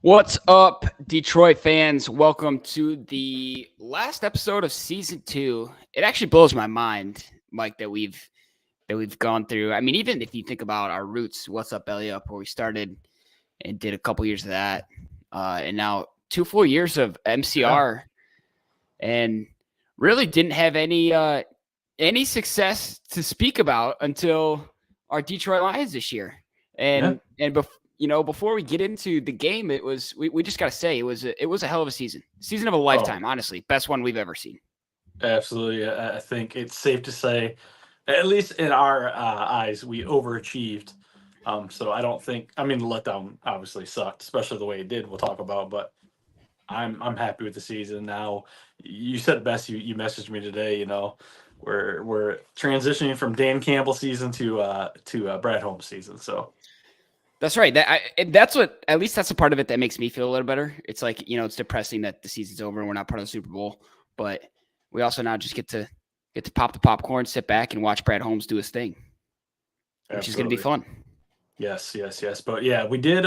What's up, Detroit fans? Welcome to the last episode of season 2. It actually blows my mind, Mike, that we've gone through. I mean, even if you think about our roots, What's Up, Belly Up, where we started and did a couple years of that, and now 2 full years of MCR, and really didn't have any success to speak about until our Detroit Lions this year. Before we get into the game, we just got to say it was a hell of a season of a lifetime. Honestly, best one we've ever seen. Absolutely. I think it's safe to say, at least in our eyes, we overachieved. So I don't think, the letdown obviously sucked, especially the way it did. We'll talk about, but I'm happy with the season. Now, you said it best. You messaged me today. We're transitioning from Dan Campbell season to Brad Holmes season. So. That's right. That's a part of it that makes me feel a little better. It's like, it's depressing that the season's over and we're not part of the Super Bowl, but we also now just get to pop the popcorn, sit back and watch Brad Holmes do his thing, which is going to be fun. Yes. But yeah, we did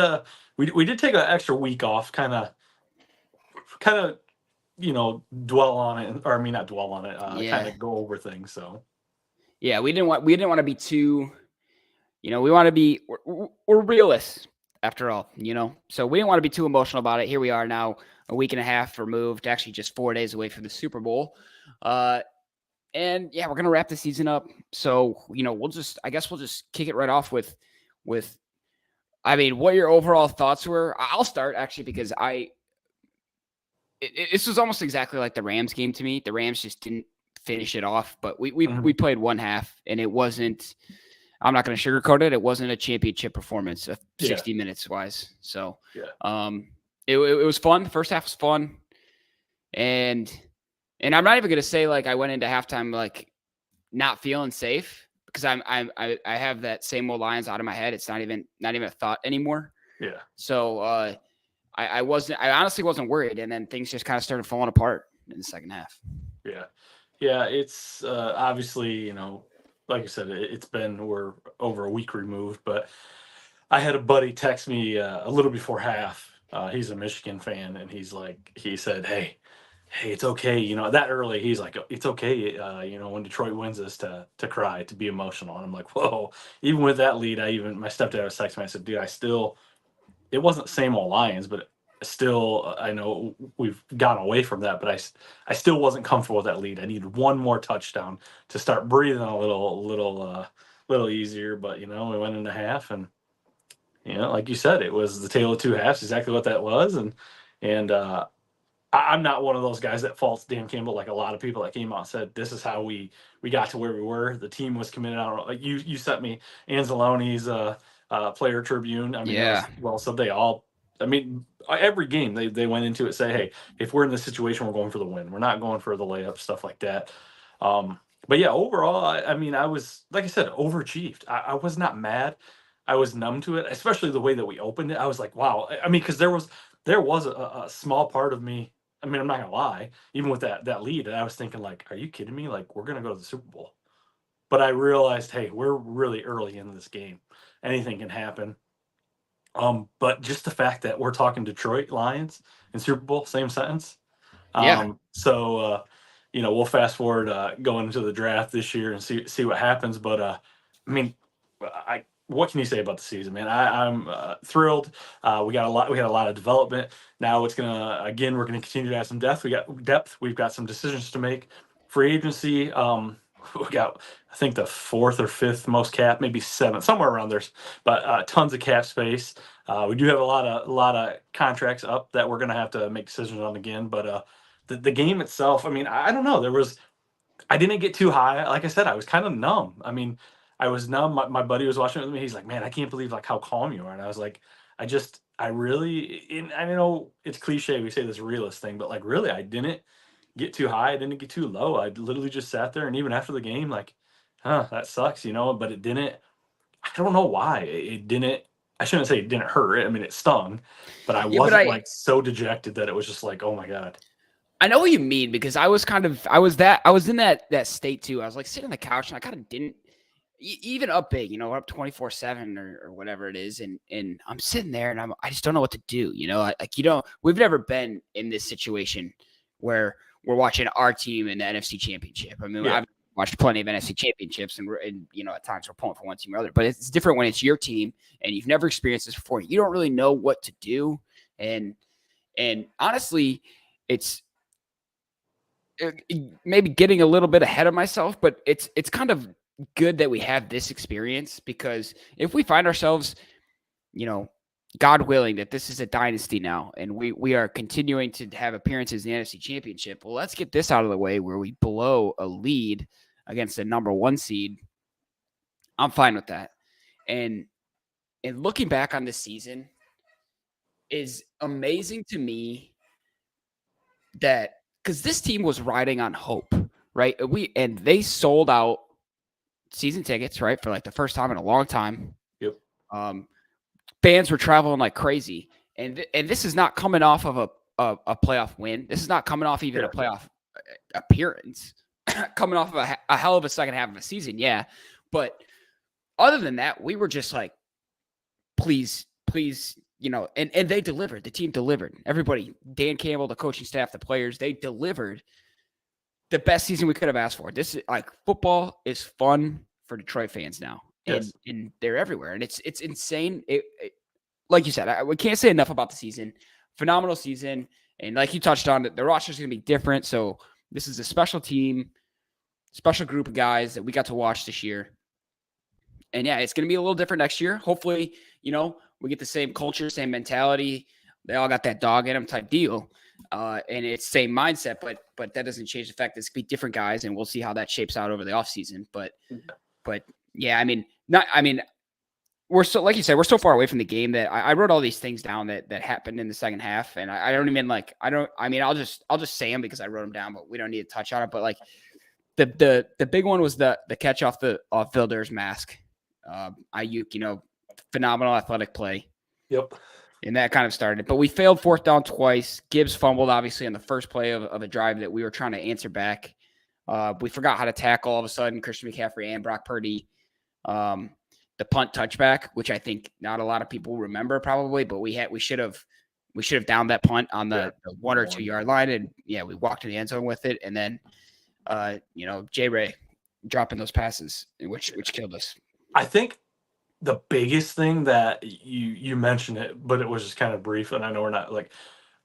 take an extra week off, kind of, dwell on it, or not dwell on it, kind of go over things. So yeah, we didn't want to be too, we want to be, we're realists after all, so we didn't want to be too emotional about it. Here we are now, a week and a half removed, actually just 4 days away from the Super Bowl. And yeah, we're going to wrap the season up. So, we'll just kick it right off with, what your overall thoughts were. I'll start actually, because this was almost exactly like the Rams game to me. The Rams just didn't finish it off, but we played one half and it wasn't, I'm not going to sugarcoat it. It wasn't a championship performance, 60 minutes wise. So, it was fun. The first half was fun. And I'm not even going to say like I went into halftime like not feeling safe, because I have that same old Lions out of my head. It's not even a thought anymore. Yeah. So I honestly wasn't worried, and then things just kind of started falling apart in the second half. Yeah. It's obviously, like I said, we're over a week removed, but I had a buddy text me a little before half. He's a Michigan fan, and he said, hey, it's okay. That early, he's like, it's okay. When Detroit wins this to cry, to be emotional. And I'm like, whoa, even with that lead, my stepdad was texting me. I said, dude, it wasn't same old Lions, but still, I know we've gone away from that, but I still wasn't comfortable with that lead. I needed one more touchdown to start breathing a little easier. But we went into half, and like you said, it was the tale of two halves. Exactly what that was, and I'm not one of those guys that faults Dan Campbell like a lot of people that came out and said this is how we got to where we were. The team was committed. I don't know. Like you sent me Anzalone's player tribune. So they all. Every game they went into it say, hey, if we're in this situation, we're going for the win. We're not going for the layup, stuff like that. But yeah, overall, I was, like I said, overachieved. I was not mad. I was numb to it, especially the way that we opened it. I was like, wow. Because there was a small part of me. I'm not gonna lie. Even with that lead, I was thinking like, are you kidding me? Like, we're gonna go to the Super Bowl. But I realized, hey, we're really early in this game. Anything can happen. But just the fact that we're talking Detroit Lions and Super Bowl, same sentence. So, we'll fast forward going into the draft this year and see what happens. But what can you say about the season, man? I'm thrilled. We had a lot of development. Now we're gonna continue to have some depth. We've got some decisions to make. Free agency. We got, I think, the 4th or 5th most cap, maybe 7th, somewhere around there. But tons of cap space. We do have a lot of contracts up that we're gonna have to make decisions on again. But the game itself, I don't know. I didn't get too high. Like I said, I was kind of numb. I was numb. My buddy was watching it with me. He's like, man, I can't believe like how calm you are. And I was like, I know it's cliche. We say this realist thing, but like, really, I didn't get too high. I didn't get too low. I literally just sat there. And even after the game, like, that sucks, but it didn't, I don't know why it didn't, I shouldn't say it didn't hurt. It stung, but I wasn't like so dejected that it was just like, oh my God. I know what you mean, because I was in that state too. I was like sitting on the couch and I kind of didn't, even up big, we're up 24-7 or whatever it is. And I'm sitting there and I just don't know what to do. We've never been in this situation where we're watching our team in the NFC Championship. I mean, I've watched plenty of NFC Championships and at times we're pulling for one team or other, but it's different when it's your team and you've never experienced this before. You don't really know what to do. And honestly, it's maybe getting a little bit ahead of myself, but it's kind of good that we have this experience, because if we find ourselves, God willing, that this is a dynasty now and we are continuing to have appearances in the NFC Championship, well, let's get this out of the way where we blow a lead against the number 1 seed. I'm fine with that. And looking back on this season is amazing to me, that because this team was riding on hope, right? And they sold out season tickets, right, for like the first time in a long time. Yep. Fans were traveling like crazy, and this is not coming off of a playoff win. This is not coming off even a playoff appearance. Coming off of a hell of a second half of a season, yeah. But other than that, we were just like, please, and they delivered. The team delivered. Everybody, Dan Campbell, the coaching staff, the players, they delivered the best season we could have asked for. This is like, football is fun for Detroit fans now. Yes. And they're everywhere. And it's insane. Like you said, we can't say enough about the season. Phenomenal season. And like you touched on, the roster is going to be different. So this is a special team, special group of guys that we got to watch this year. And yeah, it's going to be a little different next year. Hopefully, we get the same culture, same mentality. They all got that dog in them type deal. And it's same mindset, but that doesn't change the fact that it's going to be different guys, and we'll see how that shapes out over the offseason. But yeah, we're so, like you said, we're so far away from the game that I wrote all these things down that happened in the second half. And I don't even I'll just say them because I wrote them down, but we don't need to touch on it. But like the big one was the catch off Vildor's mask. Ayuk, phenomenal athletic play. Yep. And that kind of started. But we failed fourth down twice. Gibbs fumbled, obviously, on the first play of a drive that we were trying to answer back. We forgot how to tackle all of a sudden. Christian McCaffrey and Brock Purdy. The punt touchback, which I think not a lot of people remember probably, but we should have downed that punt on the 1 or 2 yard line. And yeah, we walked to the end zone with it. And then, Jay Ray dropping those passes, which killed us. I think the biggest thing that you mentioned it, but it was just kind of brief, and I know we're not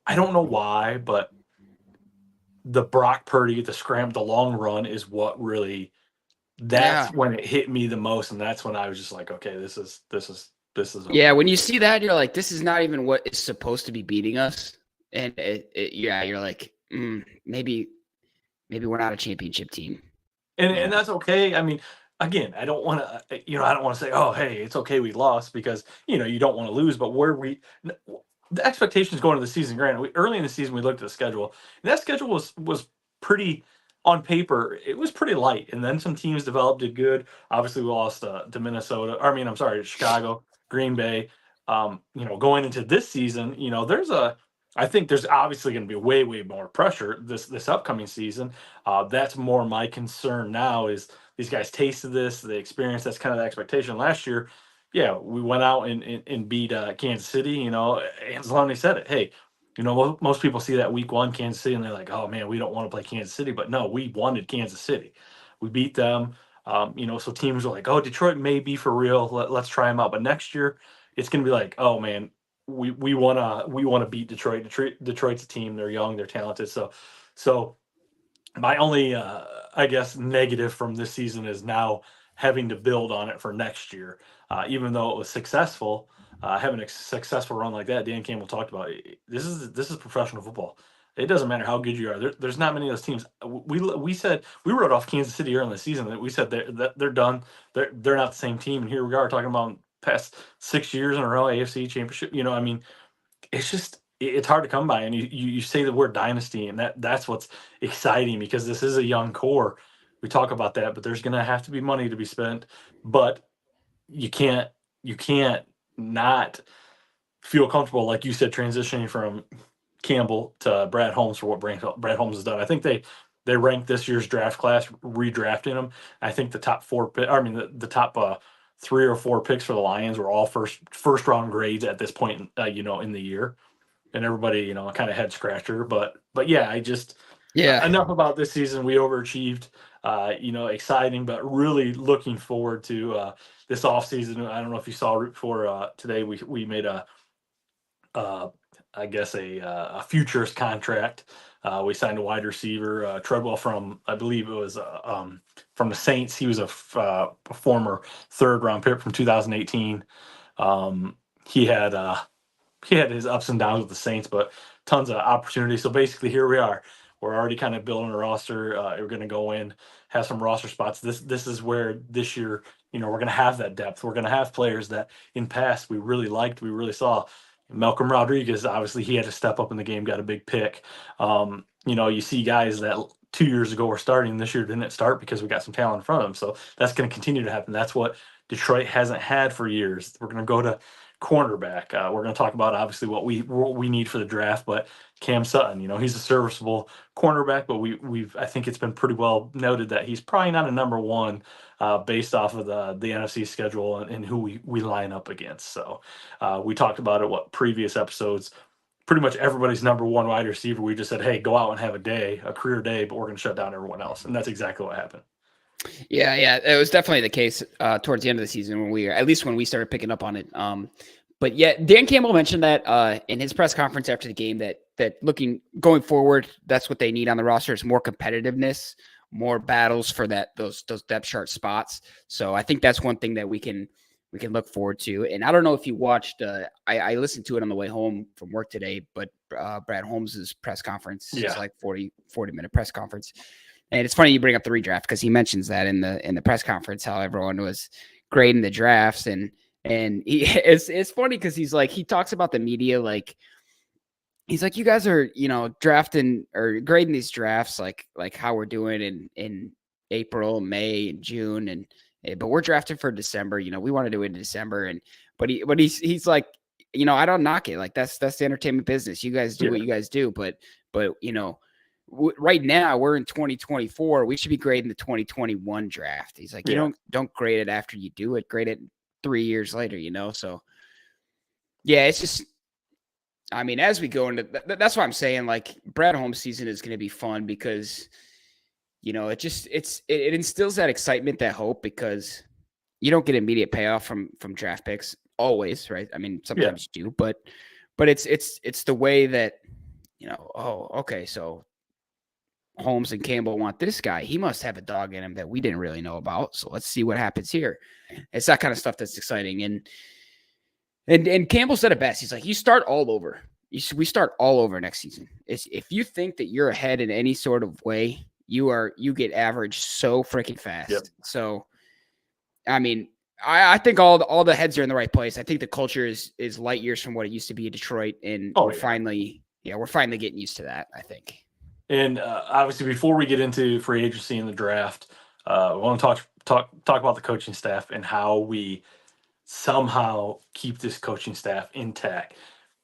I don't know why, but the Brock Purdy, the long run is what really, that's when it hit me the most, and that's when I was just like, okay, this is. Okay. Yeah, when you see that, you're like, this is not even what is supposed to be beating us, and you're like, maybe we're not a championship team, and that's okay. I mean, again, I don't want to say, oh, hey, it's okay we lost, because you don't want to lose, but the expectations going into the season, granted, early in the season we looked at the schedule, and that schedule was pretty, on paper, it was pretty light, and then some teams developed, did good. Obviously, we lost to Minnesota. Chicago, Green Bay. Going into this season, I think there's obviously going to be way, way more pressure this upcoming season. That's more my concern now, is these guys tasted this, they experienced, that's kind of the expectation. Last year, yeah, we went out and beat Kansas City. Anzalone said it. Hey, most people see that week 1 Kansas City and they're like, oh man, we don't want to play Kansas City. But no, we wanted Kansas City. We beat them. So teams are like, oh, Detroit may be for real. Let's try them out. But next year, it's going to be like, oh man, we want to beat Detroit. Detroit's a team. They're young. They're talented. So my only, I guess, negative from this season is now having to build on it for next year. Even though it was successful, having a successful run like that, Dan Campbell talked about it. This is professional football. It doesn't matter how good you are. There's not many of those teams. We said, we wrote off Kansas City early in the season. That we said they're done. They're not the same team. And here we are talking about past 6 years in a row AFC Championship. It's just, it's hard to come by. And you say the word dynasty, and that's what's exciting, because this is a young core. We talk about that, but there's going to have to be money to be spent. But you can't not feel comfortable, like you said, transitioning from Campbell to Brad Holmes for what Brad Holmes has done. I think they they ranked this year's draft class, redrafting them. I think the top the top 3 or 4 picks for the Lions were all first round grades at this point, in the year, and everybody, kind of head scratcher. But yeah, enough about this season. We overachieved. Exciting, but really looking forward to this offseason. I don't know if you saw for today, we made a futures contract. We signed a wide receiver, Treadwell, from, I believe it was from the Saints. He was a former 3rd round pick from 2018. He had his ups and downs with the Saints, but tons of opportunity. So basically, here we are. We're already kind of building a roster. We're going to go in, have some roster spots. This is where this year, we're going to have that depth. We're going to have players that in past we really liked, we really saw. Malcolm Rodriguez, obviously, he had to step up in the game, got a big pick. You see guys that 2 years ago were starting, this year didn't start because we got some talent in front of them. So that's going to continue to happen. That's what Detroit hasn't had for years. We're going to go to cornerback. We're going to talk about obviously what we need for the draft, but Cam Sutton, he's a serviceable cornerback, but I think it's been pretty well noted that he's probably not a number one based off of the NFC schedule and who we line up against. So we talked about it previous episodes. Pretty much everybody's number one wide receiver. We just said, hey, go out and have a career day, but we're going to shut down everyone else, and that's exactly what happened. Yeah, it was definitely the case towards the end of the season when we started picking up on it. But yeah, Dan Campbell mentioned that in his press conference after the game that going forward, that's what they need on the roster is more competitiveness, more battles for those depth chart spots. So I think that's one thing that we can look forward to. And I don't know if you watched, I listened to it on the way home from work today, but Brad Holmes's press conference, it's like 40-minute press conference. And it's funny you bring up the redraft because he mentions that in the press conference, how everyone was grading the drafts. And it's funny because he talks about the media, he's like, you guys are, drafting or grading these drafts like how we're doing in April, May, and June, but we're drafting for December. We want to do it in December, but he's like, I don't knock it. Like that's the entertainment business. You guys do what you guys do, but right now we're in 2024. We should be grading the 2021 draft. He's like, you don't grade it after you do it. Grade it 3 years later. So yeah, it's just. I mean, as we go into that's why I'm saying Brad Holmes' season is going to be fun because, it instills that excitement, that hope, because you don't get immediate payoff from draft picks always, right? I mean, sometimes you do, but it's the way that, okay, so Holmes and Campbell want this guy. He must have a dog in him that we didn't really know about. So let's see what happens here. It's that kind of stuff that's exciting. And Campbell said it best. He's like, you start all over. We start all over next season. If you think that you're ahead in any sort of way, you get average so freaking fast. Yep. So, I mean, I think all the heads are in the right place. I think the culture is light years from what it used to be in Detroit, and we're finally getting used to that, I think. And obviously, before we get into free agency and the draft, we want to talk about the coaching staff and how we somehow keep this coaching staff intact.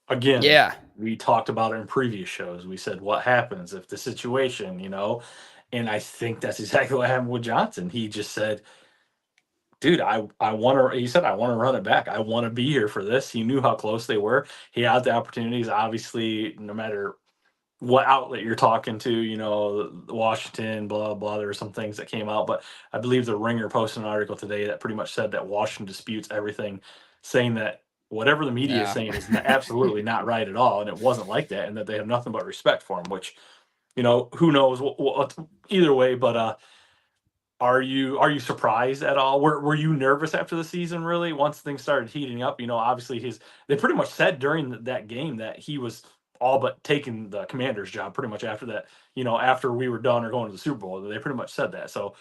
Again, we talked about it in previous shows. We said, what happens if the situation, and I think that's exactly what happened with Johnson. He just said, dude, I want to run it back. I want to be here for this. He knew how close they were. He had the opportunities. Obviously, no matter what outlet you're talking to, Washington, blah, blah, there were some things that came out, but I believe the Ringer posted an article today that pretty much said that Washington disputes everything, saying that whatever the media is saying is absolutely not right at all. And it wasn't like that, and that they have nothing but respect for him, which, who knows what either way, but, are you surprised at all? Were you nervous after the season, really, once things started heating up? Obviously they pretty much said during that game that he was all but taking the Commander's job pretty much after that, after we were done or going to the Super Bowl. They pretty much said that. So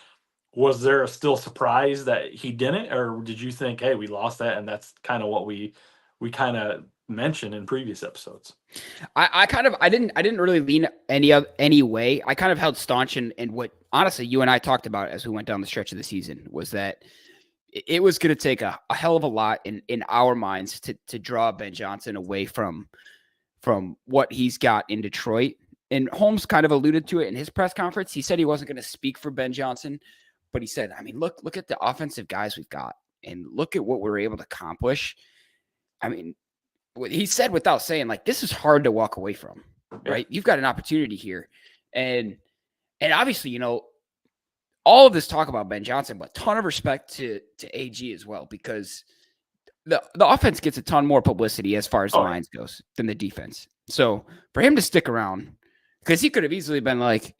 was there still surprise that he didn't, or did you think, hey, we lost that, and that's kind of what we kind of mentioned in previous episodes? I didn't really lean any way. I kind of held staunch in what honestly you and I talked about as we went down the stretch of the season, was that it was going to take a hell of a lot in our minds to draw Ben Johnson away from what he's got in Detroit. and Holmes kind of alluded to it in his press conference. He said he wasn't going to speak for Ben Johnson, but he said, I mean, look at the offensive guys we've got and look at what we're able to accomplish. I mean, he said without saying, like, this is hard to walk away from, right? You've got an opportunity here. And obviously, you know, all of this talk about Ben Johnson, but ton of respect to AG as well, because the offense gets a ton more publicity as far as the lines goes than the defense. So for him to stick around, because he could have easily been like,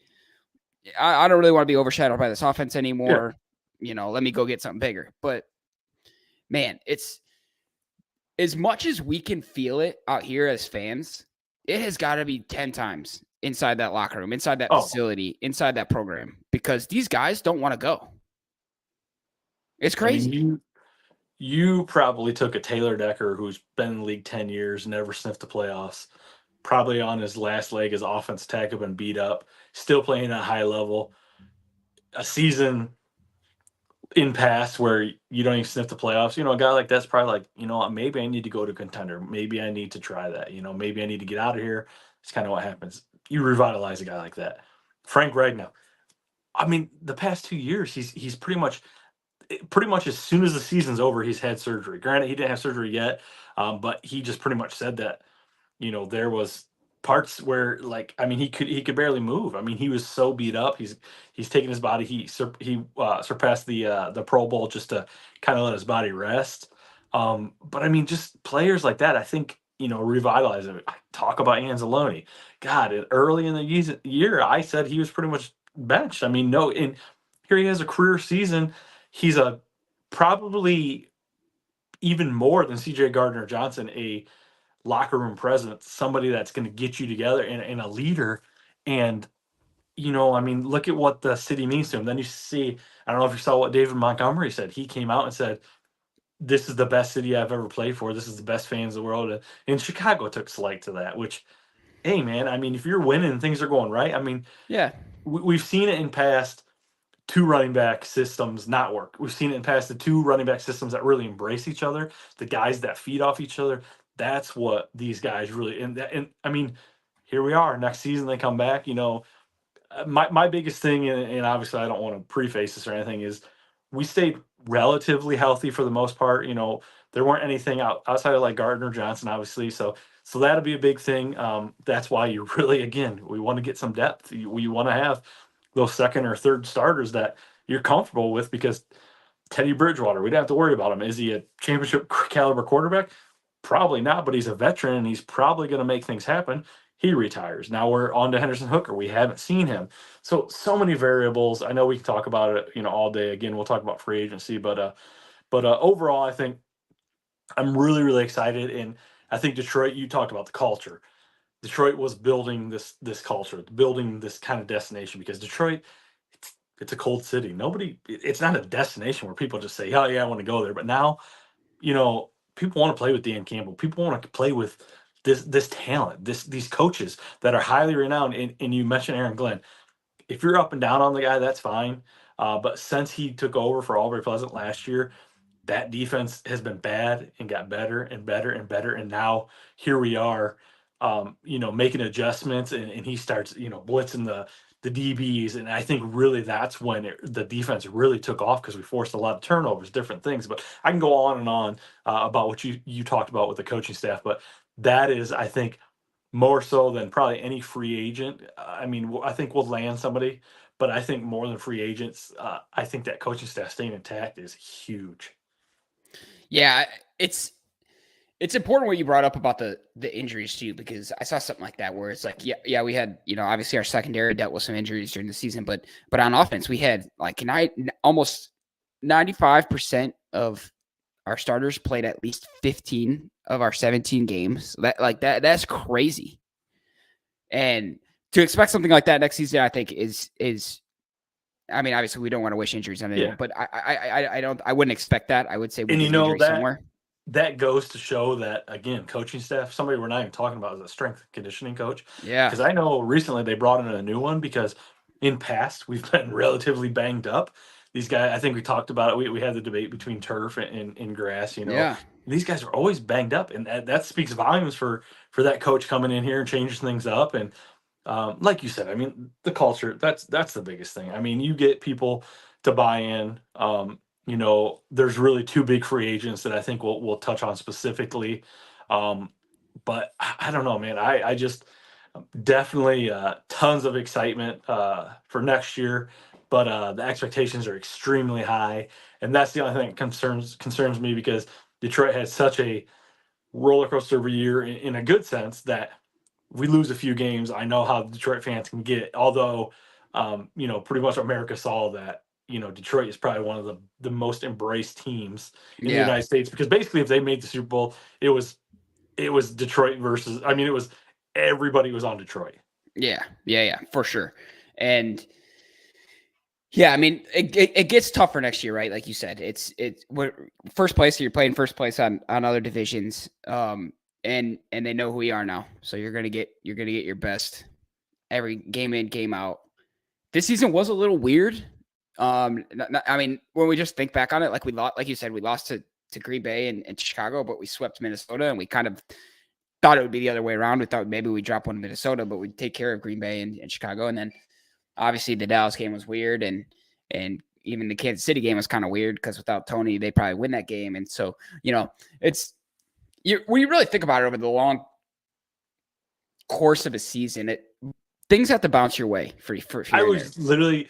I don't really want to be overshadowed by this offense anymore. Yeah. You know, let me go get something bigger. But man, it's as much as we can feel it out here as fans, it has got to be 10 times inside that locker room, inside that facility, inside that program, because these guys don't want to go. It's crazy. I mean, you probably took a Taylor Decker who's been in the league 10 years, never sniffed the playoffs, probably on his last leg, his offense tackle been beat up, still playing at a high level. A season in past where you don't even sniff the playoffs, you know, a guy like that's probably like, you know, maybe I need to go to contender. Maybe I need to try that. You know, maybe I need to get out of here. It's kind of what happens. You revitalize a guy like that. Frank Ragnow. I mean, the past 2 years, he's pretty much as soon as the season's over, he's had surgery. Granted, he didn't have surgery yet, but he just pretty much said that, you know, there was parts where, like, I mean, he could barely move. I mean, he was so beat up. He's taken his body. He surpassed the Pro Bowl just to kind of let his body rest. But I mean, just players like that, I think, you know, revitalize him. I talk about Anzalone. God, early in the year, I said he was pretty much benched. I mean, no, and here he has a career season. He's a probably even more than CJ Gardner-Johnson, a locker room presence, somebody that's going to get you together and a leader. And, you know, I mean, look at what the city means to him. Then you see, I don't know if you saw what David Montgomery said. He came out and said, this is the best city I've ever played for. This is the best fans in the world. And Chicago took slight to that, which, hey, man, I mean, if you're winning and things are going right, I mean, yeah, we've seen it in past two running back systems not work. We've seen it in past the two running back systems that really embrace each other, the guys that feed off each other. That's what these guys really, and I mean, here we are. Next season they come back. You know, my biggest thing, and obviously I don't want to preface this or anything, is we stayed relatively healthy for the most part. You know, there weren't anything outside of like Gardner Johnson, obviously. So that'll be a big thing. That's why you really, again, we want to get some depth. We want to have those second or third starters that you're comfortable with, because Teddy Bridgewater, we don't have to worry about him. Is he a championship caliber quarterback? Probably not, but he's a veteran and he's probably going to make things happen. He retires. Now we're on to Henderson Hooker. We haven't seen him. So many variables. I know we can talk about it, you know, all day. Again, we'll talk about free agency, but overall, I think I'm really, really excited. And I think Detroit, you talked about the culture. Detroit was building this culture, building this kind of destination, because Detroit, it's a cold city. It's not a destination where people just say, oh yeah, I want to go there. But now, you know, people want to play with Dan Campbell. People want to play with this talent, these coaches that are highly renowned. And you mentioned Aaron Glenn. If you're up and down on the guy, that's fine. But since he took over for Aubrey Pleasant last year, that defense has been bad and got better and better and better. And now here we are, you know, making adjustments, and he starts, you know, blitzing the DBs. And I think really that's when the defense really took off, because we forced a lot of turnovers, different things. But I can go on and on about what you talked about with the coaching staff. But that is, I think, more so than probably any free agent. I mean, I think we'll land somebody, but I think more than free agents, I think that coaching staff staying intact is huge. Yeah, it's important what you brought up about the injuries too, because I saw something like that where it's like, yeah, we had, you know, obviously our secondary dealt with some injuries during the season, but on offense we had like almost 95% of our starters played at least 15 of our 17 games. That's crazy. And to expect something like that next season, I think is I mean, obviously we don't want to wish injuries on anyone, but I wouldn't expect that. I would say we need injuries somewhere. That goes to show that, again, coaching staff, somebody we're not even talking about is a strength and conditioning coach. Yeah. Because I know recently they brought in a new one, because in past we've been relatively banged up. These guys, I think we talked about it. We had the debate between turf and grass, you know. Yeah. These guys are always banged up, and that speaks volumes for that coach coming in here and changing things up. And like you said, I mean, the culture, that's the biggest thing. I mean, you get people to buy in. There's really two big free agents that I think we'll touch on specifically. Um, but I don't know, man. I just definitely tons of excitement for next year, but the expectations are extremely high, and that's the only thing that concerns me because Detroit had such a roller coaster of a year in a good sense that we lose a few games. I know how Detroit fans can get. Although, pretty much America saw that. Detroit is probably one of the most embraced teams in the Yeah. United States because basically, if they made the Super Bowl, it was Detroit versus. I mean, it was everybody was on Detroit. Yeah, for sure. And yeah, I mean, it gets tougher next year, right? Like you said, it's first place. So you're playing first place on other divisions, and they know who we are now. So you're gonna get your best every game in, game out. This season was a little weird. I mean, when we just think back on it, like we lost, like you said, we lost to Green Bay and Chicago, but we swept Minnesota, and we kind of thought it would be the other way around. We thought maybe we'd drop one to Minnesota, but we'd take care of Green Bay and Chicago, and then obviously the Dallas game was weird, and even the Kansas City game was kind of weird because without Tony, they probably win that game. And so, it's when you really think about it over the long course of a season, things have to bounce your way for I was literally,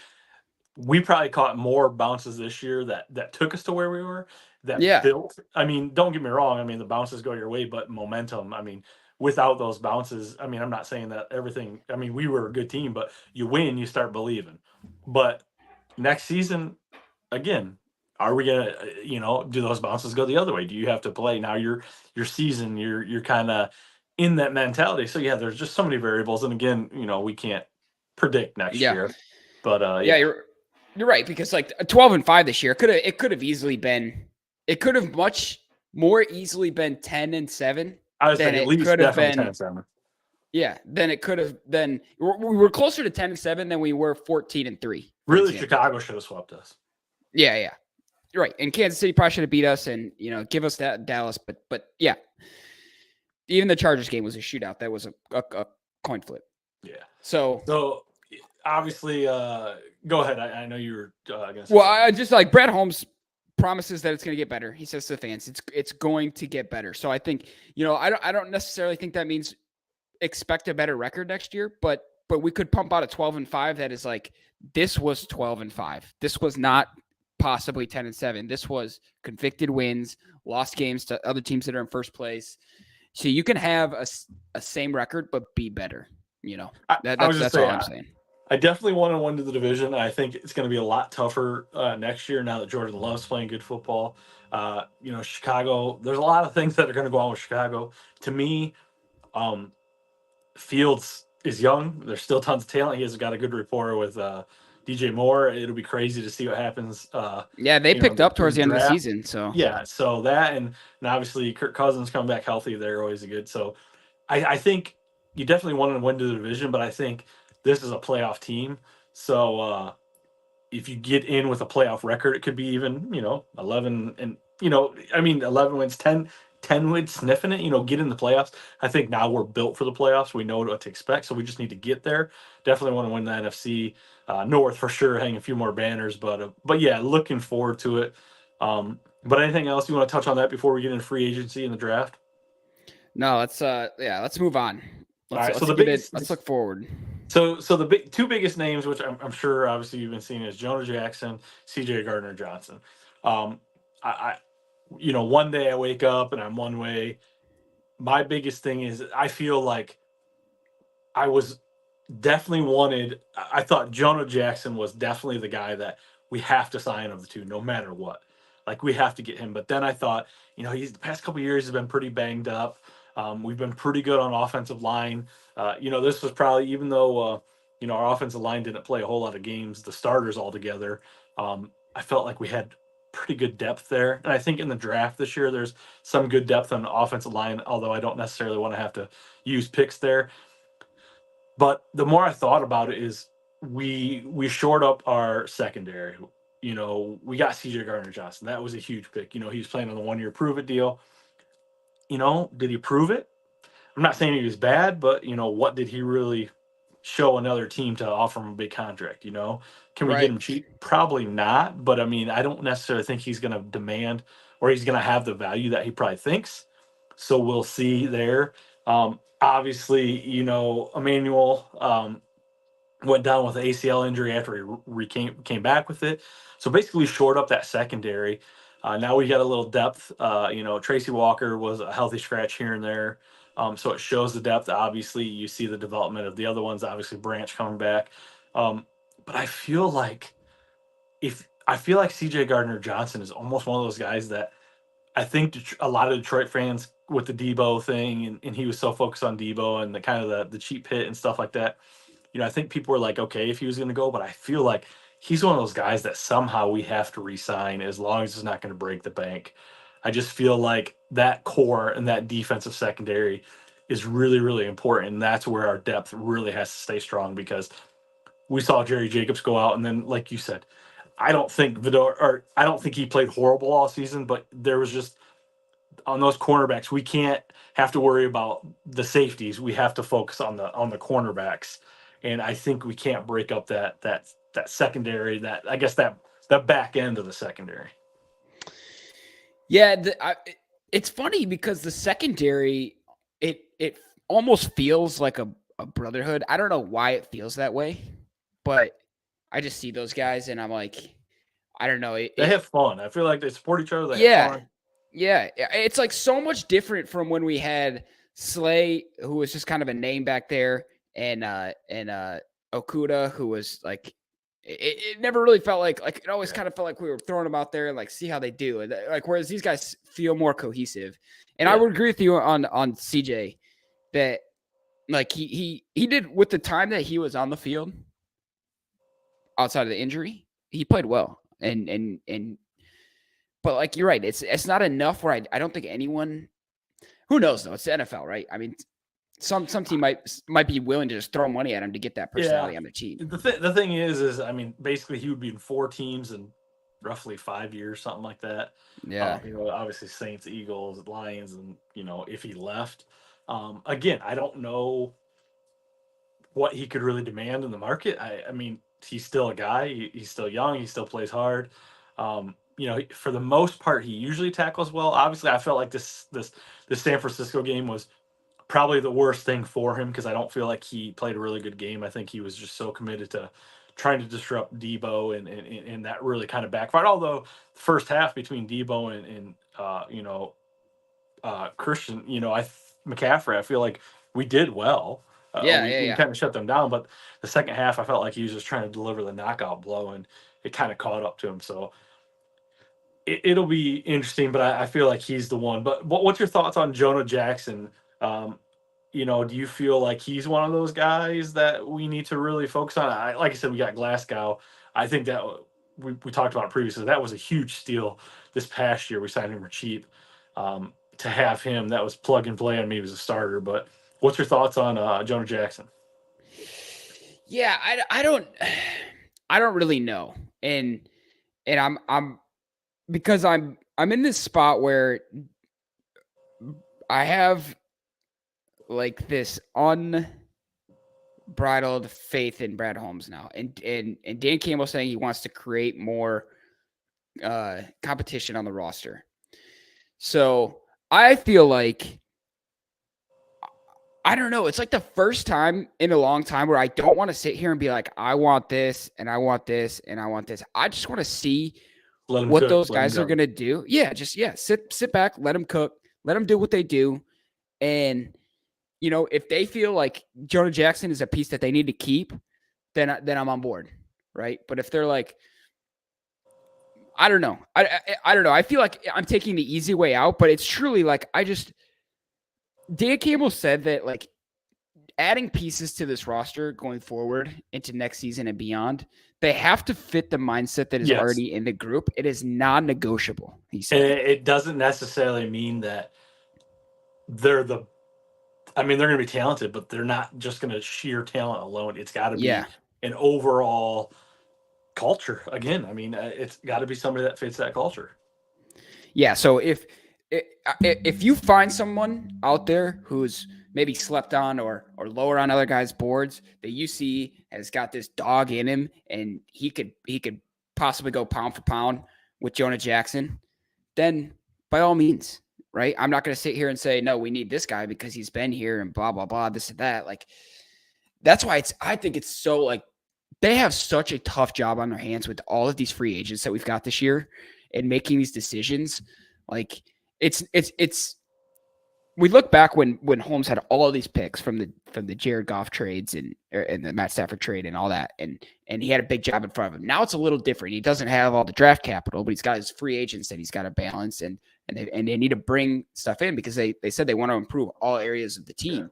we probably caught more bounces this year that took us to where we were. Built. I mean, don't get me wrong. I mean, the bounces go your way, but momentum. I mean, without those bounces, I mean, I'm not saying that everything. I mean, we were a good team, but you win, you start believing. But next season, again, are we gonna, do those bounces go the other way? Do you have to play now? Your season, you're kind of in that mentality. So yeah, there's just so many variables, and again, we can't predict next year. But yeah, you're right, because like 12-5 this year could have easily been. It could have much more easily been 10-7. I was thinking at least definitely 10-7. Yeah, then it could have been. We were closer to 10-7 than we were 14-3. Really, Chicago should have swept us. Yeah, you're right. And Kansas City probably should have beat us, and give us that Dallas. But yeah, even the Chargers game was a shootout. That was a coin flip. Yeah. So obviously, go ahead. I know you were going to say. Well, I just like Brad Holmes promises that it's going to get better. He says to the fans, it's going to get better. So I think, I don't necessarily think that means expect a better record next year, but we could pump out a 12-5 that is like, this was 12-5. This was not possibly 10-7. This was convicted wins, lost games to other teams that are in first place. So you can have a same record but be better. That's all I'm saying. I definitely want to win to the division. I think it's going to be a lot tougher next year now that Jordan Love's playing good football. Chicago, there's a lot of things that are going to go on with Chicago. To me, Fields is young. There's still tons of talent. He has got a good rapport with DJ Moore. It'll be crazy to see what happens. They picked up towards the end of the season. So yeah, so that and obviously Kirk Cousins coming back healthy. They're always good. So I think you definitely want to win to the division, but I think this is a playoff team. So if you get in with a playoff record, it could be even 11 and 11 wins, 10 wins, sniffing it. Get in the playoffs. I think now we're built for the playoffs. We know what to expect, so we just need to get there. Definitely want to win the NFC North for sure. Hang a few more banners, but yeah, looking forward to it. But anything else you want to touch on that before we get into free agency and the draft? No, let's move on. Let's look forward. So the two biggest names, which I'm sure obviously you've been seeing, is Jonah Jackson, C.J. Gardner-Johnson. One day I wake up and I'm one way. My biggest thing is I feel like I was definitely wanted. I thought Jonah Jackson was definitely the guy that we have to sign of the two, no matter what. Like we have to get him. But then I thought, he's the past couple of years has been pretty banged up. We've been pretty good on offensive line. This was probably, even though our offensive line didn't play a whole lot of games, the starters all together, I felt like we had pretty good depth there. And I think in the draft this year, there's some good depth on the offensive line, although I don't necessarily want to have to use picks there. But the more I thought about it is we shored up our secondary. We got C.J. Gardner-Johnson. That was a huge pick. He was playing on the 1-year prove-it deal. Did he prove it? I'm not saying he was bad, but, what did he really show another team to offer him a big contract. Can we get Right. him cheap? Probably not. But I mean, I don't necessarily think he's going to demand or he's going to have the value that he probably thinks. So we'll see there. Obviously, Emmanuel went down with an ACL injury after he came back with it. So basically, shored up that secondary. Now we got a little depth. Tracy Walker was a healthy scratch here and there. So it shows the depth. Obviously, you see the development of the other ones. Obviously, Branch coming back. But I feel like CJ Gardner Johnson is almost one of those guys that I think a lot of Detroit fans with the Debo thing, and he was so focused on Debo and the kind of the cheap hit and stuff like that. I think people were like, okay, if he was going to go, but I feel like he's one of those guys that somehow we have to re-sign as long as it's not going to break the bank. I just feel like that core and that defensive secondary is really, really important. And that's where our depth really has to stay strong because we saw Jerry Jacobs go out. And then, like you said, I don't think he played horrible all season, but there was just on those cornerbacks, we can't have to worry about the safeties. We have to focus on the cornerbacks. And I think we can't break up that secondary, that back end of the secondary. Yeah, it's funny because the secondary, it almost feels like a brotherhood. I don't know why it feels that way, but I just see those guys and I'm like, I don't know. They have fun. I feel like they support each other. They have fun. Yeah. It's like so much different from when we had Slay, who was just kind of a name back there, and Okudah, who was like, it never really felt like it always kind of felt like we were throwing them out there and like see how they do. And like whereas these guys feel more cohesive. And I would agree with you on CJ that like he did with the time that he was on the field outside of the injury, he played well. And but like you're right, it's not enough where I don't think anyone, who knows though, it's the NFL, right? I mean, some team might be willing to just throw money at him to get that personality on the team. The thing is I mean, basically he would be in 4 teams in roughly 5 years, something like that. Yeah. Obviously Saints, Eagles, Lions, and if he left, again, I don't know what he could really demand in the market. I mean, he's still a guy. He's still young. He still plays hard. For the most part, he usually tackles well. Obviously, I felt like this San Francisco game was probably the worst thing for him because I don't feel like he played a really good game. I think he was just so committed to trying to disrupt Debo, and that really kind of backfired. Although the first half between Debo and Christian, McCaffrey, I feel like we did well. We kind of shut them down, but the second half, I felt like he was just trying to deliver the knockout blow, and it kind of caught up to him. So it'll be interesting, but I feel like he's the one. But what's your thoughts on Jonah Jackson? Do you feel like he's one of those guys that we need to really focus on? Like I said, we got Glasgow. I think that we talked about it previously. That was a huge steal this past year. We signed him for cheap. To have him, that was plug and play on me. He was a starter. But what's your thoughts on Jonah Jackson? Yeah, I don't really know, and I'm because I'm in this spot where I have like this unbridled faith in Brad Holmes now, and Dan Campbell saying he wants to create more competition on the roster. So I feel like, I don't know, it's like the first time in a long time where I don't want to sit here and be like, I want this and I want this and I want this. I just want to see what those guys are going to do. Yeah, sit back, let them cook, let them do what they do. And, if they feel like Jonah Jackson is a piece that they need to keep, then I'm on board, right? But if they're like, I don't know. I don't know. I feel like I'm taking the easy way out, but it's truly like Dan Campbell said that like adding pieces to this roster going forward into next season and beyond, they have to fit the mindset that is already in the group. It is non-negotiable, he said. It doesn't necessarily mean that they're going to be talented, but they're not just going to sheer talent alone. It's got to be an overall culture. Again, I mean, it's got to be somebody that fits that culture. Yeah. So if you find someone out there who's maybe slept on or lower on other guys' boards, that you see has got this dog in him, and he could possibly go pound for pound with Jonah Jackson, then by all means, right? I'm not going to sit here and say, no, we need this guy because he's been here and blah, blah, blah, this and that. Like, that's why I think it's so, like, they have such a tough job on their hands with all of these free agents that we've got this year and making these decisions. Like, it's we look back when Holmes had all of these picks from the Jared Goff trades and the Matt Stafford trade and all that, and he had a big job in front of him. Now it's a little different. He doesn't have all the draft capital, but he's got his free agents that he's got to balance, and they need to bring stuff in because they said they want to improve all areas of the team.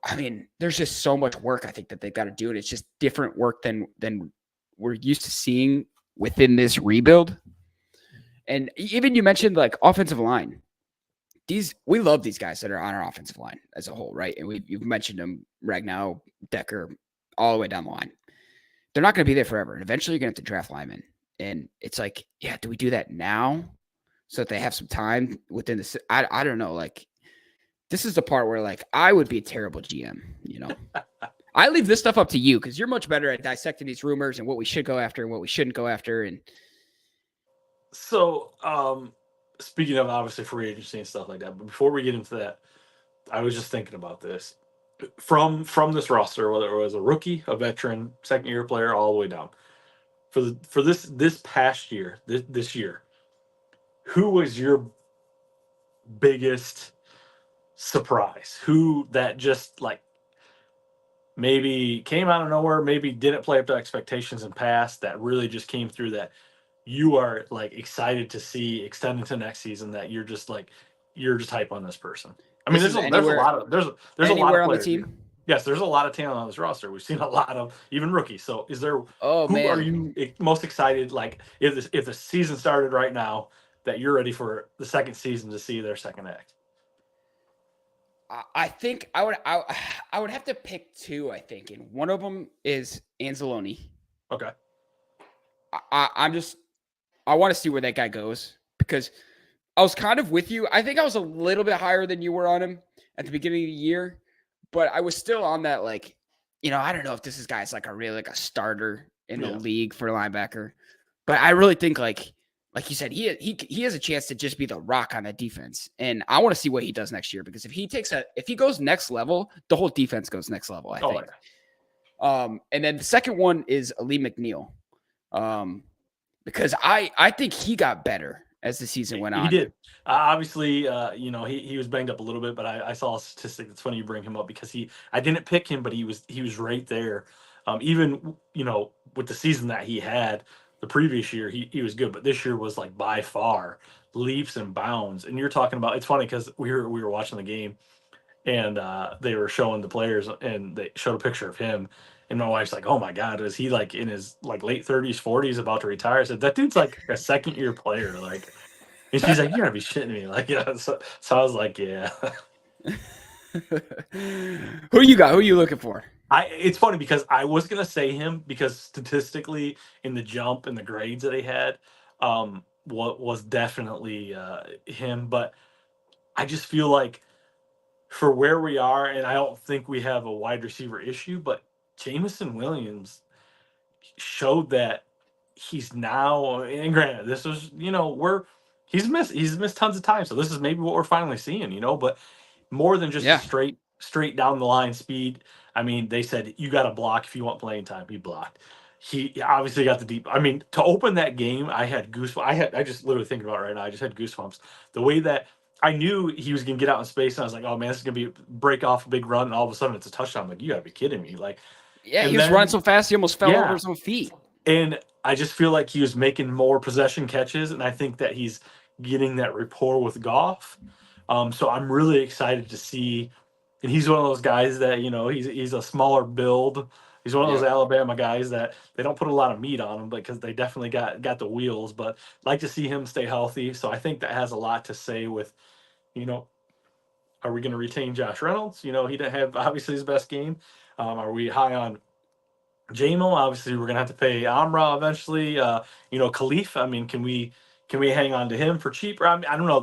I mean, there's just so much work I think that they've got to do, and it's just different work than we're used to seeing within this rebuild. And even you mentioned like offensive line. We love these guys that are on our offensive line as a whole, right? And you've mentioned them, Ragnow, Decker, all the way down the line. They're not going to be there forever. And eventually you're going to have to draft linemen. And it's like, yeah, do we do that now so that they have some time within the – I don't know. Like, this is the part where, like, I would be a terrible GM, you know? I leave this stuff up to you because you're much better at dissecting these rumors and what we should go after and what we shouldn't go after. And so, speaking of obviously free agency and stuff like that, but before we get into that, I was just thinking about this. From this roster, whether it was a rookie, a veteran, second-year player, all the way down, for this past year, this year, who was your biggest surprise? Who that just like maybe came out of nowhere, maybe didn't play up to expectations and passed, that really just came through, that you are like excited to see extend into next season, that you're just hype on this person? I mean, there's a lot of on players the team. Yes, there's a lot of talent on this roster. We've seen a lot of even rookies. So is there are you most excited, like if the season started right now, that you're ready for the second season to see their second act? I think I would have to pick two, I think. And one of them is Anzalone. Okay. I want to see where that guy goes because I was kind of with you. I think I was a little bit higher than you were on him at the beginning of the year, but I was still on that, like, you know, I don't know if this guy's like a starter in the league for linebacker, but I really think like you said, he has a chance to just be the rock on that defense. And I want to see what he does next year, because if he goes next level, the whole defense goes next level, I think. Yeah. And then the second one is Ali McNeil. Because I think he got better as the season went on. He did. Obviously, he was banged up a little bit, but I saw a statistic. It's funny you bring him up because I didn't pick him, but he was right there. Even, with the season that he had the previous year, he was good, but this year was like by far leaps and bounds. And you're talking about, it's funny because we were watching the game and they were showing the players and they showed a picture of him. And my wife's like, "Oh my God, is he like in his like late 30s, 40s, about to retire?" I said, "That dude's like a second-year player." Like, and she's like, "You gotta be shitting me!" Like, yeah. So I was like, "Yeah." Who you got? Who are you looking for? It's funny because I was gonna say him because statistically in the jump and the grades that he had, what was definitely him. But I just feel like for where we are, and I don't think we have a wide receiver issue, but Jameson Williams showed that he's now, and granted, this was, he's missed tons of time. So this is maybe what we're finally seeing, but more than just a straight down the line speed. I mean, they said you got to block if you want playing time. He blocked. He obviously got the deep. I mean, to open that game, I had goosebumps. I just literally thinking about it right now. I just had goosebumps. The way that I knew he was going to get out in space, and I was like, "Oh man, this is going to be break off a big run," and all of a sudden it's a touchdown. I'm like, you got to be kidding me! Like, yeah, he was running so fast he almost fell over his own feet. And I just feel like he was making more possession catches, and I think that he's getting that rapport with Goff. So I'm really excited to see. And he's one of those guys that he's a smaller build. He's one of those Alabama guys that they don't put a lot of meat on him because they definitely got the wheels. But like to see him stay healthy. So I think that has a lot to say with, are we going to retain Josh Reynolds? He didn't have obviously his best game. Are we high on Jamo? Obviously, we're going to have to pay Amra eventually. Khalif. I mean, can we hang on to him for cheaper? I mean, I don't know.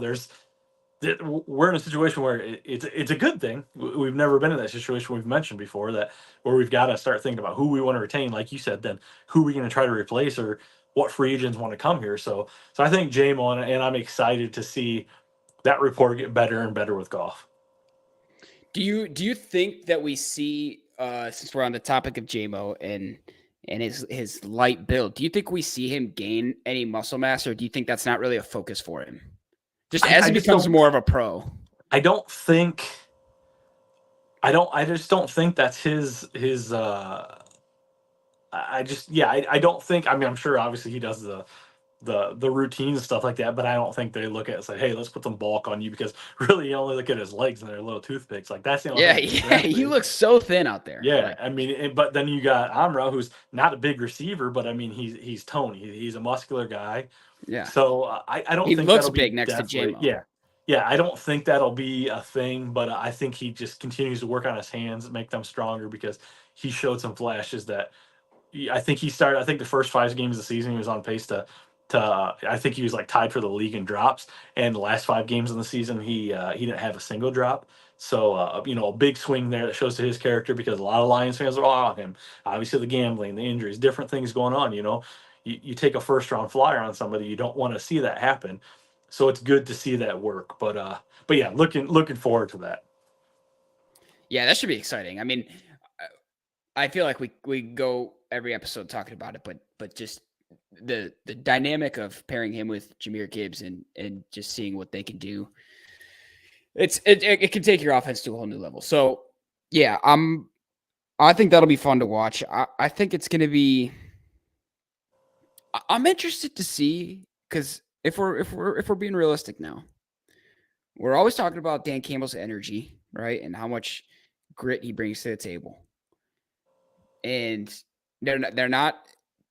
we're in a situation where it's a good thing. We've never been in that situation we've mentioned before, that where we've got to start thinking about who we want to retain, like you said, then who we going to try to replace, or what free agents want to come here. So I think J-Mo, and I'm excited to see that report get better and better with Goff. Do you think that we see, since we're on the topic of J-Mo and his light build, do you think we see him gain any muscle mass, or do you think that's not really a focus for him? Just as he becomes more of a pro. I just don't think that's his I don't think, I mean, I'm sure obviously he does the routines and stuff like that, but I don't think they look at it and say, hey, let's put some bulk on you, because really you only look at his legs and they're little toothpicks. Like, that's the only thing. He looks so thin out there. Yeah, like, I mean, but then you got Amra, who's not a big receiver, but I mean, he's toned. He's a muscular guy. Yeah. So I don't he think looks big next to J-Mo. Yeah, I don't think that'll be a thing, but I think he just continues to work on his hands, make them stronger, because he showed some flashes that I think the first 5 games of the season he was on pace to I think he was like tied for the league in drops, and the last 5 games in the season he didn't have a single drop. So a big swing there that shows to his character, because a lot of Lions fans are all on him. Obviously the gambling, the injuries, different things going on. You take a first round flyer on somebody, you don't want to see that happen. So it's good to see that work. But yeah, looking forward to that. Yeah, that should be exciting. I mean, I feel like we go every episode talking about it, but just the dynamic of pairing him with Jahmyr Gibbs and just seeing what they can do, it can take your offense to a whole new level. So yeah, I think that'll be fun to watch. I think it's going to be. I'm interested to see, because if we're being realistic now, we're always talking about Dan Campbell's energy, right, and how much grit he brings to the table, and they're not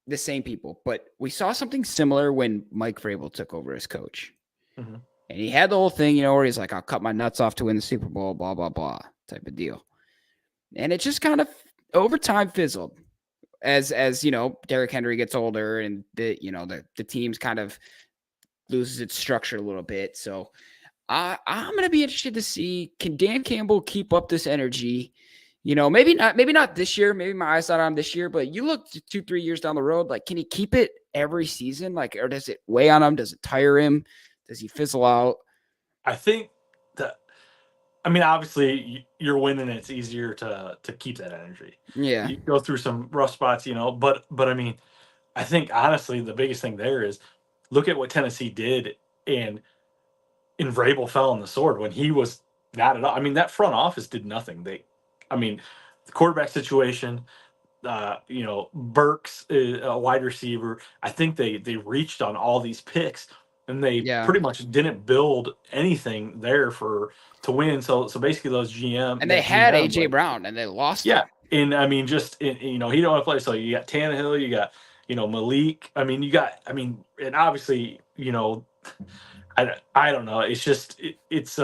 the same people, but we saw something similar when Mike Vrabel took over as coach. Mm-hmm. And he had the whole thing, where he's like, I'll cut my nuts off to win the Super Bowl, blah, blah, blah, type of deal. And it just kind of over time fizzled as Derrick Henry gets older, and the team's kind of loses its structure a little bit. So I'm going to be interested to see, can Dan Campbell keep up this energy? Maybe not this year. Maybe my eyes not on this year, but you look 2-3 years down the road, like, can he keep it every season? Like, or does it weigh on him? Does it tire him? Does he fizzle out? I think that, I mean, obviously you're winning. It's easier to keep that energy. Yeah. You go through some rough spots, but I mean, I think honestly, the biggest thing there is look at what Tennessee did, and Vrabel fell on the sword when he was not at all. I mean, that front office did nothing. The quarterback situation, Burks, a wide receiver. I think they reached on all these picks, and they pretty much didn't build anything there to win. So basically those GM, and they had AJ Brown, and they lost. Yeah, and I mean, he don't want to play. So you got Tannehill, you got Malik. I mean, and obviously I don't know. It's just it's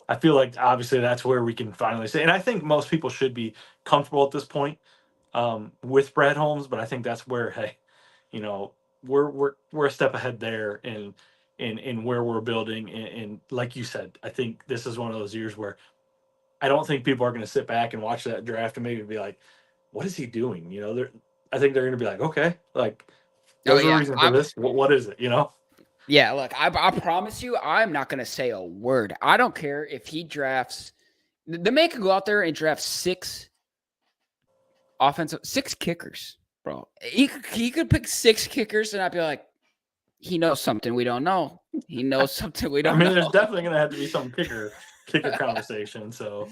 I feel like obviously that's where we can finally say, and I think most people should be comfortable at this point with Brad Holmes, but I think that's where, hey, we're a step ahead there in where we're building, and like you said, I think this is one of those years where I don't think people are going to sit back and watch that draft and maybe be like, what is he doing? I think they're going to be like, okay, like there's a reason for this. What is it? Yeah, look, I promise you, I'm not going to say a word. I don't care if he drafts. The man could go out there and draft 6 kickers, bro. He could pick 6 kickers, and I'd be like, he knows something we don't know. He knows something we don't know. There's definitely going to have to be some kicker conversation. So,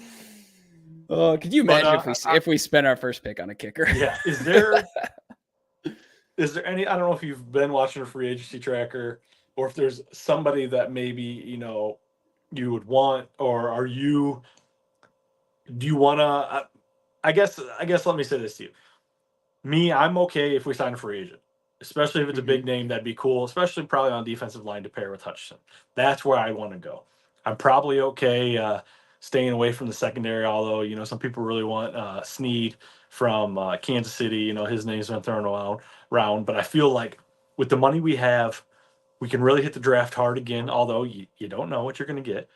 could you imagine if we spent our first pick on a kicker? Yeah. Is there any? I don't know if you've been watching a free agency tracker, or if there's somebody that maybe you would want, or do you want to? I guess let me say this to you. Me, I'm okay if we sign a free agent, especially if it's a big name. That'd be cool, especially probably on defensive line to pair with Hutchinson. That's where I want to go. I'm probably okay staying away from the secondary, although some people really want Snead from Kansas City. His name's been thrown around. But I feel like with the money we have, We can really hit the draft hard again, although you don't know what you're going to get.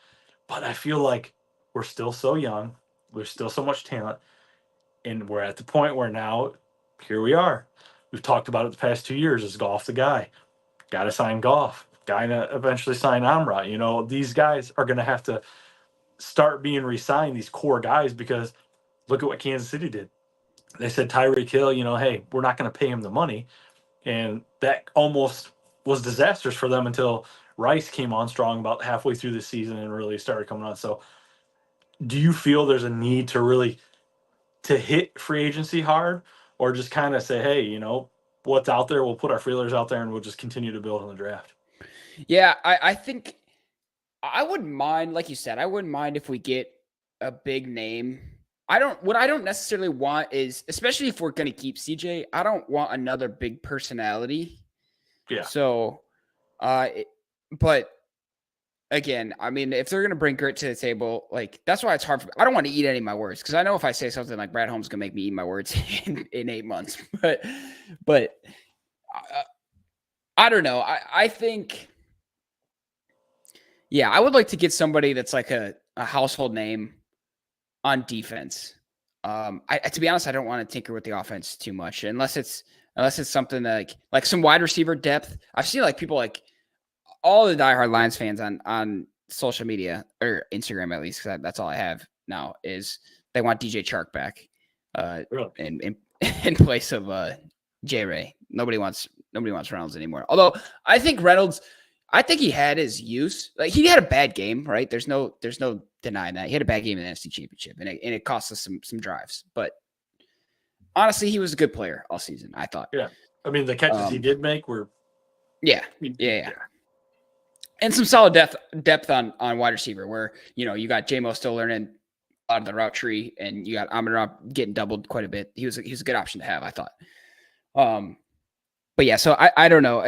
But I feel like we're still so young. There's still so much talent. And we're at the point where now, here we are. We've talked about it the past 2 years. Is Goff the guy? Got to sign Goff. Guy to eventually sign Amra. These guys are going to have to start being re-signed, these core guys, because look at what Kansas City did. They said Tyreek Hill, hey, we're not going to pay him the money. And that almost was disastrous for them until Rice came on strong about halfway through the season and really started coming on. So do you feel there's a need to hit free agency hard, or just kind of say, hey, what's out there, we'll put our feelers out there and we'll just continue to build on the draft? Yeah, I think I wouldn't mind, like you said, I wouldn't mind if we get a big name. What I don't necessarily want is, especially if we're going to keep CJ, I don't want another big personality. Yeah. So, but again, I mean, if they're going to bring grit to the table, like, that's why it's hard I don't want to eat any of my words, because I know if I say something like Brad Holmes is going to make me eat my words in 8 months, but I don't know. I think, yeah, I would like to get somebody that's like a household name on defense. To be honest, I don't want to tinker with the offense too much unless it's something like some wide receiver depth. I've seen like people like all the diehard Lions fans on social media or Instagram, at least, because that's all I have now, is they want DJ Chark back, really? in place of J Ray. Nobody wants Reynolds anymore. Although I think he had his use. Like, he had a bad game, right? There's no denying that. He had a bad game in the NFC Championship, and it cost us some drives. But honestly, he was a good player all season, I thought. Yeah. I mean, the catches he did make were yeah. And some solid depth on wide receiver, where you got J-Mo still learning out of the route tree, and you got Amon-Ra getting doubled quite a bit. He was a good option to have, I thought. But yeah, so I don't know.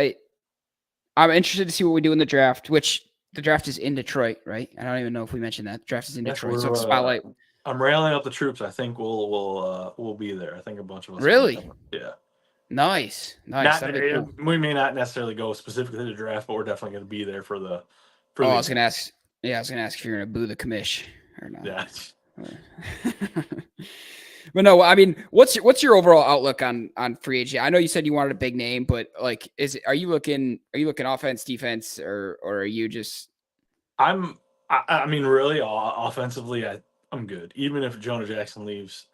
I'm interested to see what we do in the draft, which the draft is in Detroit, right? I don't even know if we mentioned that. The draft is in Detroit. So spotlight. I'm railing up the troops. I think we'll be there. I think a bunch of us. Really? Yeah. Nice. Cool. We may not necessarily go specifically to the draft, but we're definitely going to be there for the. I was going to ask. Yeah, I was going to ask if you're going to boo the commish or not. Yeah. But no, I mean, what's your overall outlook on free agency? I know you said you wanted a big name, but like, are you looking offense, defense, or are you just? I mean, really, offensively, I'm good. Even if Jonah Jackson leaves,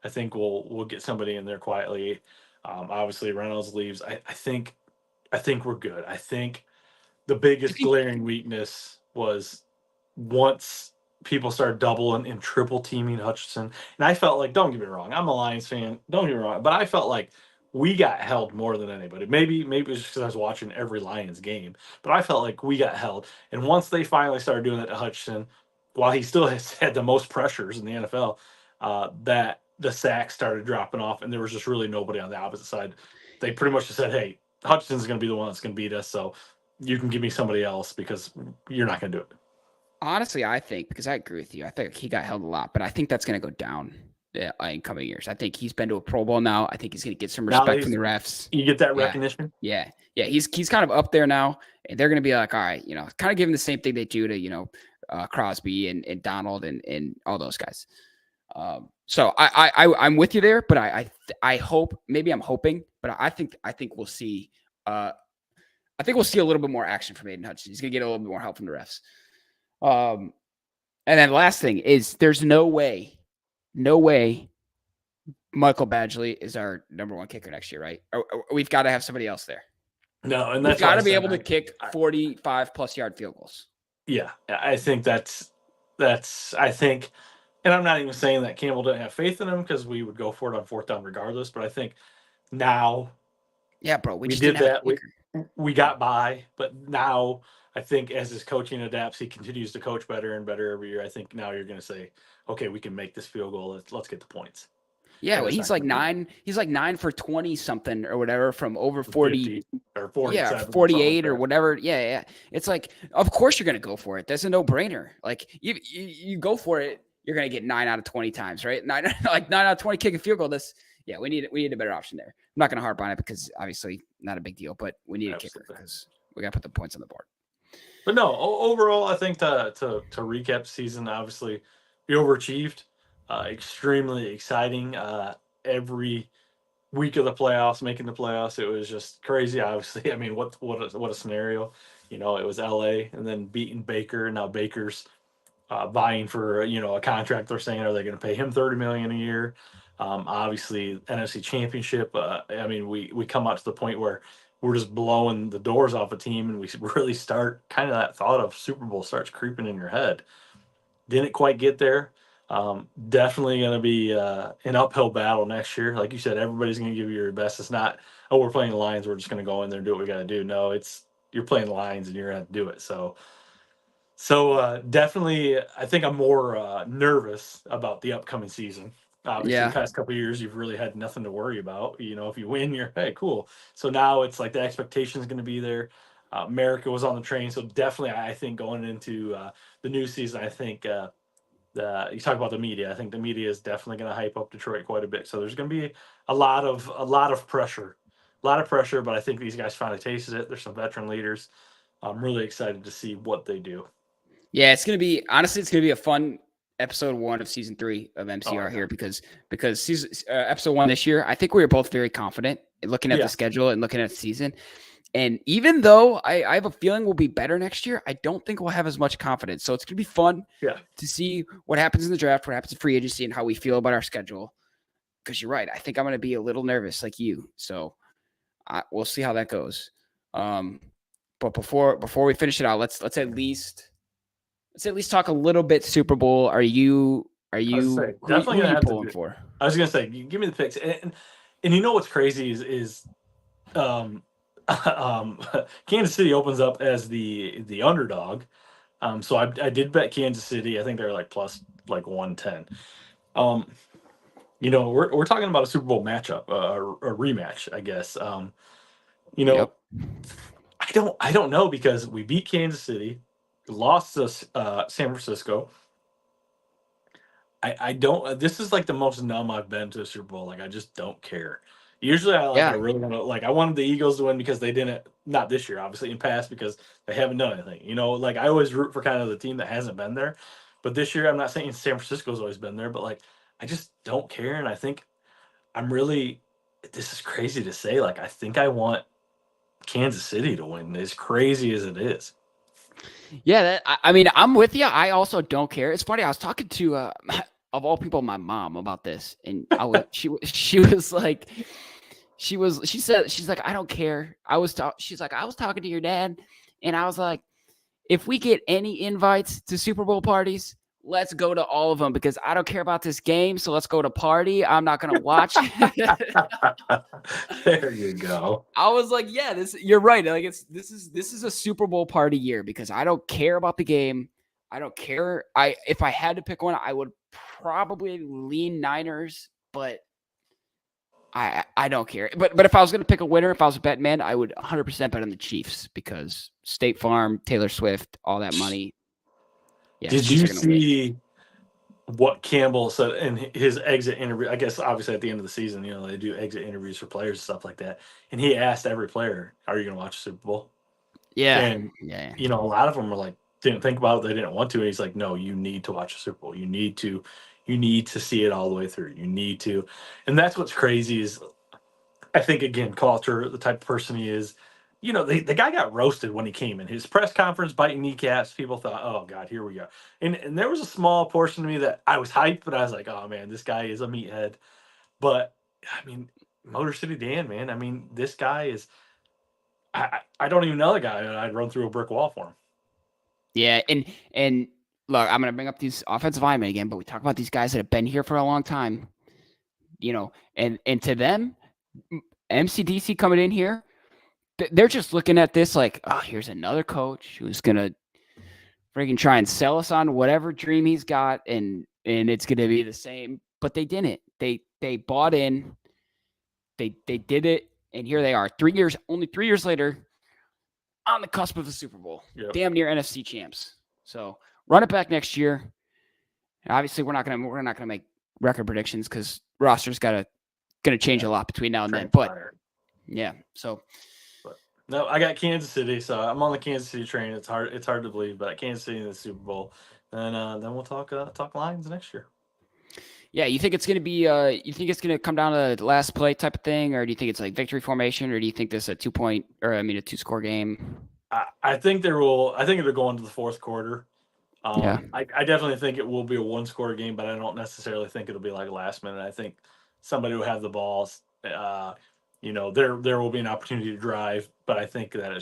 I think we'll get somebody in there quietly. Obviously, Reynolds leaves. I think we're good. I think the biggest glaring weakness was once people started doubling and triple teaming Hutchinson. And I felt like, don't get me wrong, I'm a Lions fan, don't get me wrong, but I felt like we got held more than anybody. Maybe it was just because I was watching every Lions game, but I felt like we got held. And once they finally started doing that to Hutchinson, while he still has had the most pressures in the NFL, that the sacks started dropping off, and there was just really nobody on the opposite side. They pretty much just said, hey, Hutchinson's going to be the one that's going to beat us, so you can give me somebody else because you're not going to do it. Honestly, I think, because I agree with you, I think he got held a lot, but I think that's going to go down in coming years. I think he's been to a Pro Bowl now. I think he's going to get some respect from the refs. You get that recognition? Yeah. He's kind of up there now, and they're going to be like, all right, kind of give him the same thing they do to, Crosby and Donald and all those guys. So I'm with you there, but I hope, maybe I'm hoping, but I think we'll see. I think we'll see a little bit more action from Aiden Hutchinson. He's going to get a little bit more help from the refs. And then last thing is, there's no way Michael Badgley is our number one kicker next year, right? We've got to have somebody else there. No, and that's we've got to be able to kick 45 plus yard field goals. Yeah, I think that's I think, and I'm not even saying that Campbell didn't have faith in him, because we would go for it on fourth down regardless. But I think now, yeah, bro, we did that. We got by, but now I think as his coaching adapts, he continues to coach better and better every year. I think now you're going to say, okay, we can make this field goal. Let's get the points. Yeah, well, he's like 9 for 20 something or whatever from over 40 or 40. Yeah, 48 or whatever. Yeah. It's like, of course you're going to go for it. That's a no-brainer. Like, you go for it, you're going to get 9 out of 20 times, right? 9 out of 20 kick a field goal. We need a better option there. I'm not going to harp on it because obviously not a big deal, but we need a kicker because put the points on the board. But no, overall, I think to recap the season, obviously we overachieved. Extremely exciting. Every week of the playoffs, making the playoffs, it was just crazy. Obviously, I mean, what a scenario. It was LA and then beating Baker. Now Baker's vying for a contract. They're saying, are they going to pay him $30 million a year? Obviously, NFC Championship. I mean, we come out to the point where we're just blowing the doors off a team, and we really start kind of that thought of Super Bowl starts creeping in your head. Didn't quite get there. Definitely going to be an uphill battle next year. Like you said, everybody's going to give you your best. It's not, oh, we're playing the Lions, we're just going to go in there and do what we got to do. No, it's you're playing the Lions and you're going to do it. So definitely, I think I'm more nervous about the upcoming season. Obviously, the past couple of years, you've really had nothing to worry about. If you win, you're, hey, cool. So now it's like the expectation is going to be there. America was on the train. So definitely, I think going into the new season, I think you talk about the media. I think the media is definitely going to hype up Detroit quite a bit. So there's going to be a lot of pressure. But I think these guys finally tasted it. There's some veteran leaders. I'm really excited to see what they do. Yeah, it's going to be a fun episode 1 of season 3 of MCR here because season, episode 1 this year, I think we were both very confident looking at the schedule and looking at the season. And even though I have a feeling we'll be better next year, I don't think we'll have as much confidence. So it's going to be fun to see what happens in the draft, what happens in free agency, and how we feel about our schedule. Because you're right. I think I'm going to be a little nervous like you. So we'll see how that goes. But before we finish it out, let's at least talk a little bit Super Bowl. Are you definitely who are you pulling for? I was gonna say, give me the picks. And you know what's crazy is Kansas City opens up as the underdog. So I did bet Kansas City. I think they're like plus like 110. We're talking about a Super Bowl matchup, a rematch, I guess. Yep. I don't know because we beat Kansas City, lost to San Francisco. I don't. This is like the most numb I've been to a Super Bowl. Like I just don't care. Usually, I really want to. Like I wanted the Eagles to win because they didn't. Not this year, obviously, in past because they haven't done anything. Like I always root for kind of the team that hasn't been there. But this year, I'm not saying San Francisco's always been there, but like I just don't care, and I think I'm really. This is crazy to say. Like I think I want Kansas City to win, as crazy as it is. Yeah, I mean, I'm with you. I also don't care. It's funny. I was talking to, of all people, my mom about this, and she was like, she's like, I don't care. She's like, I was talking to your dad, and I was like, if we get any invites to Super Bowl parties, let's go to all of them because I don't care about this game. So let's go to party. I'm not going to watch. There you go. I was like, yeah, you're right. Like this is a Super Bowl party year because I don't care about the game. I don't care. If I had to pick one, I would probably lean Niners, but I don't care. But if I was going to pick a winner, if I was a betting man, I would 100% bet on the Chiefs because State Farm, Taylor Swift, all that money. Yeah, did you see what Campbell said in his exit interview? I guess obviously at the end of the season, they do exit interviews for players and stuff like that. And he asked every player, "Are you going to watch the Super Bowl?" Yeah. And a lot of them were like, didn't think about it. They didn't want to. And he's like, "No, you need to watch the Super Bowl. You need to see it all the way through. You need to." And that's what's crazy is, I think again, culture, the type of person he is. The guy got roasted when he came in his press conference, biting kneecaps. People thought, "Oh God, here we go." And there was a small portion of me that I was hyped, but I was like, "Oh man, this guy is a meathead." But I mean, Motor City Dan, man. I mean, this guy is. I don't even know the guy, and I'd run through a brick wall for him. Yeah, and look, I'm gonna bring up these offensive linemen again, but we talk about these guys that have been here for a long time. And to them, MCDC coming in here. They're just looking at this like, oh, here's another coach who's going to freaking try and sell us on whatever dream he's got, and it's going to be the same. But they didn't. They bought in. They did it, and here they are. Only 3 years later, on the cusp of the Super Bowl. Yep. Damn near NFC champs. So run it back next year. Obviously, we're not gonna make record predictions because roster's gonna change a lot between now and then. But yeah, so. No, I got Kansas City, so I'm on the Kansas City train. It's hard to believe, but Kansas City in the Super Bowl. And then we'll talk Lions next year. Yeah, you think it's going to be you think it's going to come down to the last play type of thing, or do you think it's like victory formation, or do you think this is a 2-score game? I think I think it'll go into the fourth quarter. Yeah. I definitely think it will be a 1-score game, but I don't necessarily think it'll be like last minute. I think somebody will have the balls. There will be an opportunity to drive, but I think that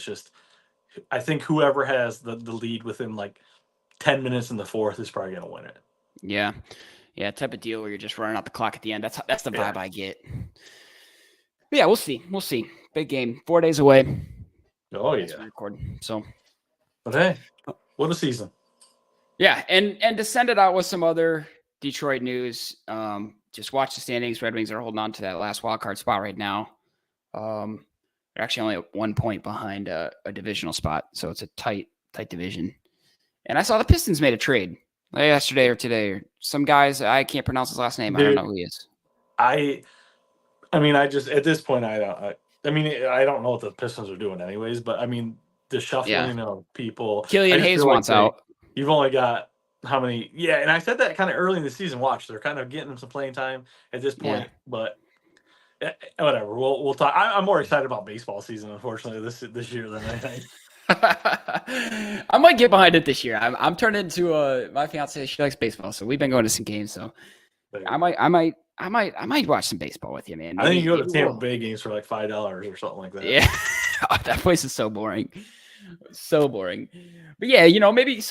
I think whoever has the lead within like 10 minutes in the fourth is probably going to win it. Yeah. Yeah, type of deal where you're just running out the clock at the end. That's the vibe I get. But yeah, we'll see. We'll see. Big game. 4 days away. Oh yeah. So, but hey, what a season. Yeah, and to send it out with some other Detroit news, just watch the standings. Red Wings are holding on to that last wild card spot right now. They're actually only at 1 point behind a divisional spot, so it's a tight division. And I saw the Pistons made a trade yesterday or today. Or some guys, I can't pronounce his last name. Dude, I don't know who he is. I mean, I just at this point, I don't know what the Pistons are doing anyways. But I mean, the shuffling of people. Killian Hayes wants out. You've only got how many? Yeah, and I said that kind of early in the season. Watch, they're kind of getting some playing time at this point, but whatever. We'll talk. I'm more excited about baseball season, unfortunately, this year than anything. I might get behind it this year. I'm turning into my fiance. She likes baseball, so we've been going to some games. So I might watch some baseball with you, man. I think you go to Tampa Bay games for like $5 or something like that. Yeah, that place is so boring. So boring. But yeah, maybe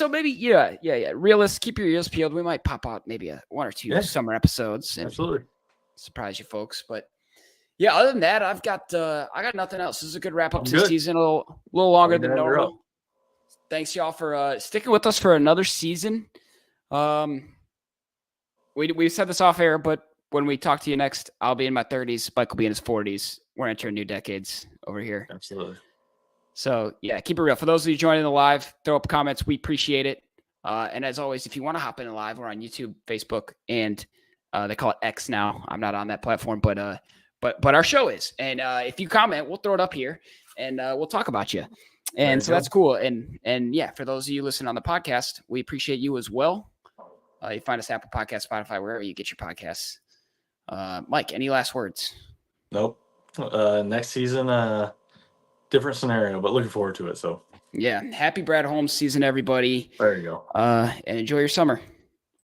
realist, keep your ears peeled. We might pop out maybe 1 or 2 summer episodes and absolutely surprise you folks. But yeah, other than that, I got nothing else. This is a good wrap up to the season, a little longer than normal. Thanks y'all for sticking with us for another season. We said this off air, but when we talk to you next, I'll be in my 30s. Mike will be in his 40s. We're entering new decades over here. Absolutely. So, yeah, keep it real. For those of you joining the live, throw up comments. We appreciate it. And as always, if you want to hop in the live, we're on YouTube, Facebook, and they call it X now. I'm not on that platform, but our show is. And if you comment, we'll throw it up here, and we'll talk about you. And so that's cool. And yeah, for those of you listening on the podcast, we appreciate you as well. You find us Apple Podcasts, Spotify, wherever you get your podcasts. Mike, any last words? Nope. Next season, different scenario, but looking forward to it. So yeah, happy Brad Holmes season, everybody. There you go. And enjoy your summer.